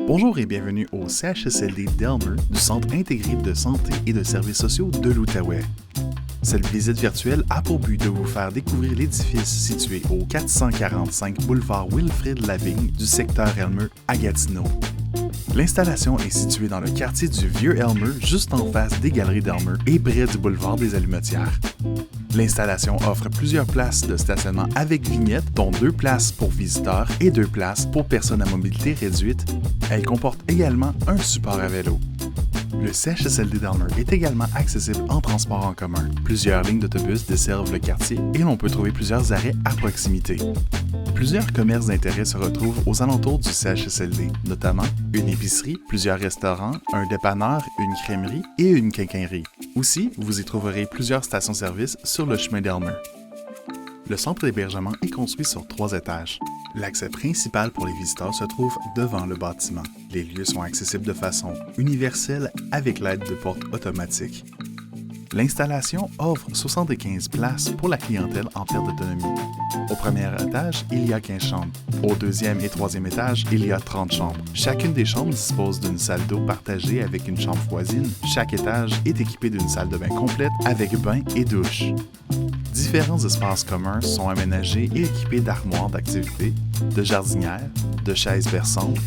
Bonjour et bienvenue au CHSLD d'Elmer du Centre intégré de santé et de services sociaux de l'Outaouais. Cette visite virtuelle a pour but de vous faire découvrir l'édifice situé au 445 boulevard Wilfrid-Lavigne du secteur Elmer à Gatineau. L'installation est située dans le quartier du Vieux-Elmer, juste en face des galeries d'Elmer et près du boulevard des Allumetières. L'installation offre plusieurs places de stationnement avec vignette, dont 2 places pour visiteurs et 2 places pour personnes à mobilité réduite. Elle comporte également un support à vélo. Le CHSLD d'Elmer est également accessible en transport en commun. Plusieurs lignes d'autobus desservent le quartier et l'on peut trouver plusieurs arrêts à proximité. Plusieurs commerces d'intérêt se retrouvent aux alentours du CHSLD, notamment une épicerie, plusieurs restaurants, un dépanneur, une crèmerie et une quincaillerie. Aussi, vous y trouverez plusieurs stations-service sur le chemin d'Elmer. Le centre d'hébergement est construit sur 3 étages. L'accès principal pour les visiteurs se trouve devant le bâtiment. Les lieux sont accessibles de façon universelle avec l'aide de portes automatiques. L'installation offre 75 places pour la clientèle en perte d'autonomie. Au premier étage, il y a 15 chambres. Au deuxième et troisième étage, il y a 30 chambres. Chacune des chambres dispose d'une salle d'eau partagée avec une chambre voisine. Chaque étage est équipé d'une salle de bain complète avec bain et douche. Différents espaces communs sont aménagés et équipés d'armoires d'activités, de jardinières, de chaises berçantes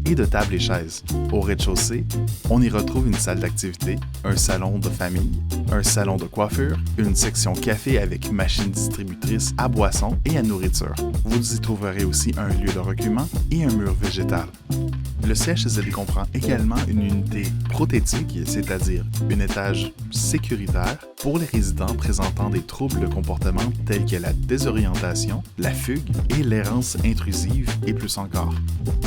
et de tables et chaises. Au rez-de-chaussée, on y retrouve une salle d'activité, un salon de famille, un salon de coiffure, une section café avec machine distributrice à boissons et à nourriture. Vous y trouverez aussi un lieu de recueillement et un mur végétal. Le CHSLD comprend également une unité prothétique, c'est-à-dire un étage sécuritaire pour les résidents présentant des troubles de comportement tels que la désorientation, la fugue et l'errance intrusive et plus encore.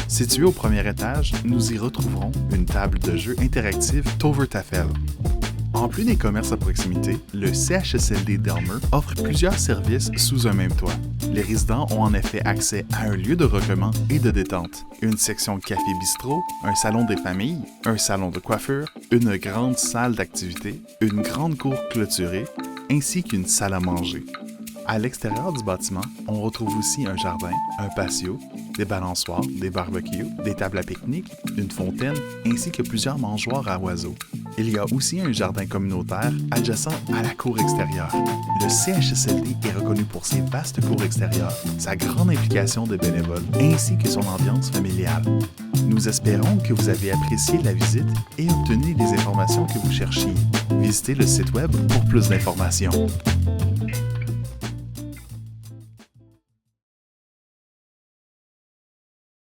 Situé au premier étage, nous y retrouverons une table de jeu interactive Tover-Tafel. En plus des commerces à proximité, le CHSLD d'Elmer offre plusieurs services sous un même toit. Les résidents ont en effet accès à un lieu de recueillement et de détente, une section café-bistrot, un salon des familles, un salon de coiffure, une grande salle d'activité, une grande cour clôturée, ainsi qu'une salle à manger. À l'extérieur du bâtiment, on retrouve aussi un jardin, un patio, des balançoires, des barbecues, des tables à pique-nique, une fontaine, ainsi que plusieurs mangeoires à oiseaux. Il y a aussi un jardin communautaire adjacent à la cour extérieure. Le CHSLD est reconnu pour ses vastes cours extérieures, sa grande implication de bénévoles, ainsi que son ambiance familiale. Nous espérons que vous avez apprécié la visite et obtenu les informations que vous cherchiez. Visitez le site web pour plus d'informations.